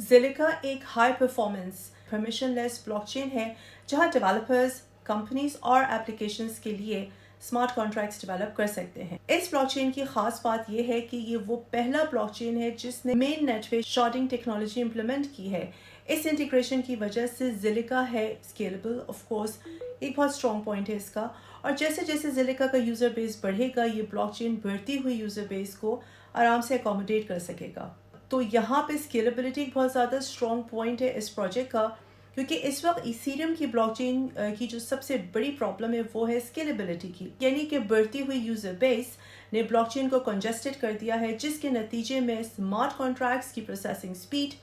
ज़िलिका एक high performance permissionless blockchain है जहां डेवलपर्स, कंपनीज और एप्लीकेशंस के लिए स्मार्ट कॉन्ट्रैक्ट्स डेवलप कर सकते हैं। इस ब्लॉकचेन की खास बात यह है कि ये वो पहला ब्लॉकचेन है जिसने मेन नेट पे शॉर्डिंग टेक्नोलॉजी इंप्लीमेंट की है। इस इंटीग्रेशन की वजह से ज़िलिका है स्केलेबल, ऑफ कोर्स एक बहुत स्ट्रॉन्ग पॉइंट है इसका। और जैसे जैसे ज़िलिका का यूज़र बेस बढ़ेगा, ये ब्लॉकचेन बढ़ती हुई यूज़र बेस को आराम से अकोमोडेट कर सकेगा। तो यहाँ पे स्केलेबिलिटी बहुत ज़्यादा स्ट्रॉन्ग पॉइंट है इस प्रोजेक्ट का, क्योंकि इस वक्त इथेरियम की ब्लॉकचेन की जो सबसे बड़ी प्रॉब्लम है वो है स्केलेबिलिटी की, यानी कि बढ़ती हुई यूज़र बेस ने ब्लॉकचेन को कंजेस्टेड कर दिया है, जिसके नतीजे में स्मार्ट कॉन्ट्रैक्ट्स की प्रोसेसिंग स्पीड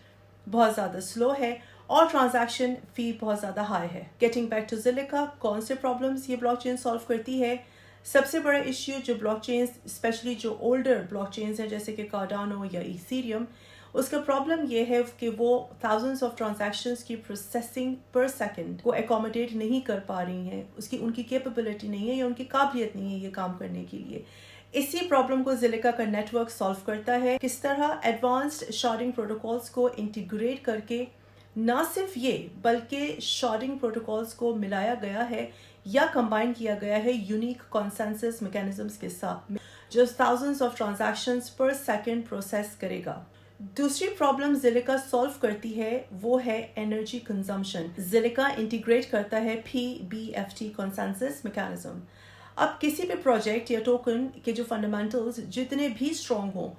बहुत ज़्यादा स्लो है और ट्रांजैक्शन फ़ी बहुत ज़्यादा हाई है। गेटिंग बैक टू ज़िलिका, कौन से प्रॉब्लम्स ये ब्लॉकचेन सॉल्व करती है? सबसे बड़ा इश्यू जो ब्लॉकचेन, स्पेशली जो ओल्डर ब्लॉकचेन्स हैं जैसे कि कार्डानो या इथेरियम, उसका प्रॉब्लम ये है कि वो थाउजेंड्स ऑफ ट्रांजैक्शंस की प्रोसेसिंग पर सेकंड को एकोमोडेट नहीं कर पा रही हैं। उनकी कैपेबिलिटी नहीं है या उनकी काबिलियत नहीं है ये काम करने के लिए। इसी प्रॉब्लम को ज़िलिका का नेटवर्क सॉल्व करता है। किस तरह एडवांस्ड शॉर्डिंग प्रोटोकॉल्स को इंटीग्रेट करके ना सिर्फ ये बल्कि शॉर्डिंग प्रोटोकॉल्स को मिलाया गया है या कंबाइन किया गया है यूनिक कंसेंसस मैकेनिज्म्स के साथ, जो थाउजेंड्स ऑफ ट्रांजैक्शंस पर सेकंड प्रोसेस करेगा। दूसरी प्रॉब्लम ज़िलिका सॉल्व करती है वो है एनर्जी कंजम्पशन। ज़िलिका इंटीग्रेट करता है PBFT कंसेंसस मैकेनिज्म। अब किसी भी प्रोजेक्ट या टोकन के जो फंडामेंटल्स जितने भी स्ट्रॉन्ग हों,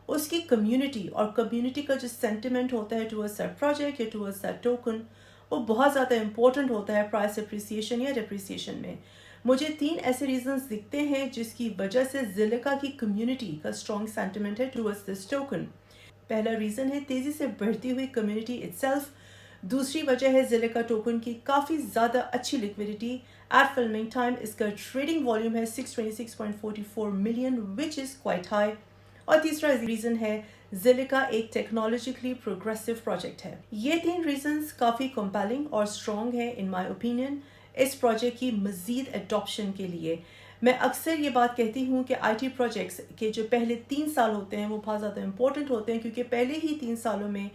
उसकी कम्युनिटी और कम्युनिटी का जो सेंटिमेंट होता है टुवर्ड्स दैट प्रोजेक्ट या टुवर्ड्स दैट टोकन, वो बहुत ज़्यादा इंपॉर्टेंट होता है प्राइस एप्रिसिएशन या डिप्रिसिएशन में। मुझे 3 ऐसे रीजंस दिखते हैं जिसकी वजह से ज़िलिका की कम्युनिटी का स्ट्रॉन्ग सेंटिमेंट है टुवर्ड्स दिस टोकन। पहला रीज़न है तेज़ी से बढ़ती हुई कम्युनिटी इटसेल्फ। दूसरी वजह है ज़िलिका टोकन की काफ़ी ज़्यादा अच्छी लिक्विडिटी। एट फिल्मिंग टाइम इसका ट्रेडिंग वॉल्यूम है 626.44 million, which is quite high. और तीसरा रीज़न है ज़िलिका एक टेक्नोलॉजिकली प्रोग्रेसिव प्रोजेक्ट है। ये 3 रीजंस काफ़ी कंपेलिंग और स्ट्रॉन्ग है इन माय ओपिनियन इस प्रोजेक्ट की मज़ीद एडॉप्शन के लिए। मैं अक्सर ये बात कहती हूँ कि IT प्रोजेक्ट्स के जो पहले 3 साल होते हैं वो बहुत ज़्यादा इंपॉर्टेंट होते हैं, क्योंकि पहले ही 3 सालों में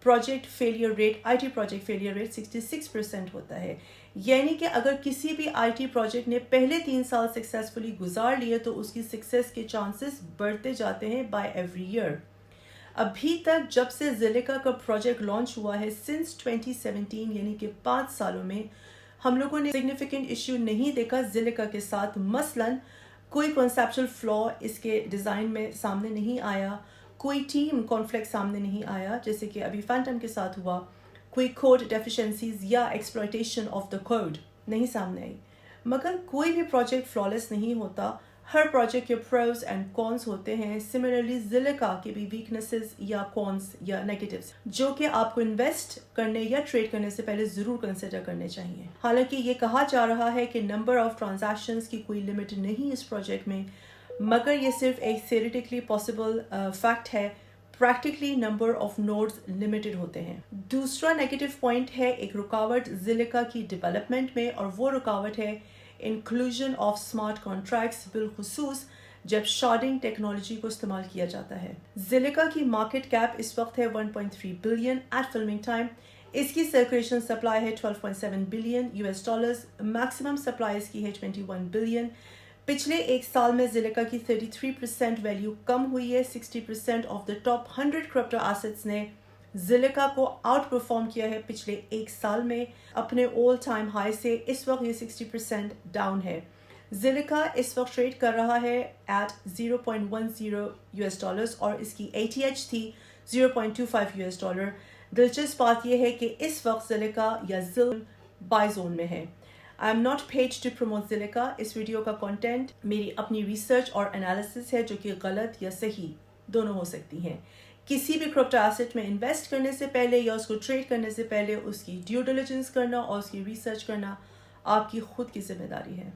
project failure rate, IT project failure rate 66% होता है। यानी कि अगर किसी भी IT प्रोजेक्ट ने पहले 3 साल सक्सेसफुली गुजार लिए तो उसकी सक्सेस के चांसेस बढ़ते जाते हैं बाय एवरी ईयर। अभी तक जब से ज़िलिका का प्रोजेक्ट लॉन्च हुआ है सिंस 2017, यानी कि 5 सालों में हम लोगों ने सिग्निफिकेंट इश्यू नहीं देखा ज़िलिका के साथ। मसलन कोई कॉन्सेप्चुअल फ्लॉ इसके डिज़ाइन में सामने नहीं आया, कोई टीम कॉन्फ्लिक्ट सामने नहीं आया जैसे कि अभी फैंटम के साथ हुआ, कोई कोड डेफिशिएंसीज या एक्सप्लॉयटेशन ऑफ द कोड नहीं सामने आई। मगर कोई भी प्रोजेक्ट फ्लॉलेस नहीं होता, हर प्रोजेक्ट के प्रोज एंड कॉन्स होते हैं। सिमिलरली ज़िलिका के भी वीकनेसेस या कॉन्स या नेगेटिव्स जो कि आपको इन्वेस्ट करने या ट्रेड करने से पहले ज़रूर कंसिडर करने चाहिए। हालांकि ये कहा जा रहा है कि नंबर ऑफ ट्रांजैक्शंस की कोई लिमिट नहीं इस प्रोजेक्ट में, मगर ये सिर्फ एक थियोरेटिकली पॉसिबल फैक्ट है। Practically number of nodes limited होते हैं। दूसरा नेगेटिव पॉइंट है एक रुकावट ज़िलिका की डेवलपमेंट में, और वो रुकावट है इंक्लूजन ऑफ स्मार्ट कॉन्ट्रैक्ट्स, बिलखुसूस जब शॉर्डिंग टेक्नोलॉजी को इस्तेमाल किया जाता है। ज़िलिका की मार्केट कैप इस वक्त है 1.3 बिलियन एट फिल्मिंग टाइम। इसकी सर्कुलेशन सप्लाई है 12.7 billion US dollars. Maximum supply इसकी है 21 बिलियन। पिछले एक साल में ज़िलिका की 33% वैल्यू कम हुई है। 60% of the top 100 crypto assets ने ज़िलिका को आउट परफॉर्म किया है पिछले एक साल में अपने ऑल टाइम हाई से। इस वक्त ये 60% डाउन है। ज़िलिका इस वक्त ट्रेड कर रहा है एट 0.10 US डॉलर्स और इसकी ATH थी 0.25 US डॉलर। दिलचस्प बात यह है कि इस वक्त ज़िलिका या ज़िल बाय जोन में है। I am not paid to promote ज़िलिका। इस वीडियो का कंटेंट मेरी अपनी रिसर्च और एनालिसिस है जो कि गलत या सही दोनों हो सकती हैं। किसी भी क्रिप्टो एसेट में इन्वेस्ट करने से पहले या उसको ट्रेड करने से पहले उसकी ड्यू डिलिजेंस करना और उसकी रिसर्च करना आपकी खुद की जिम्मेदारी है।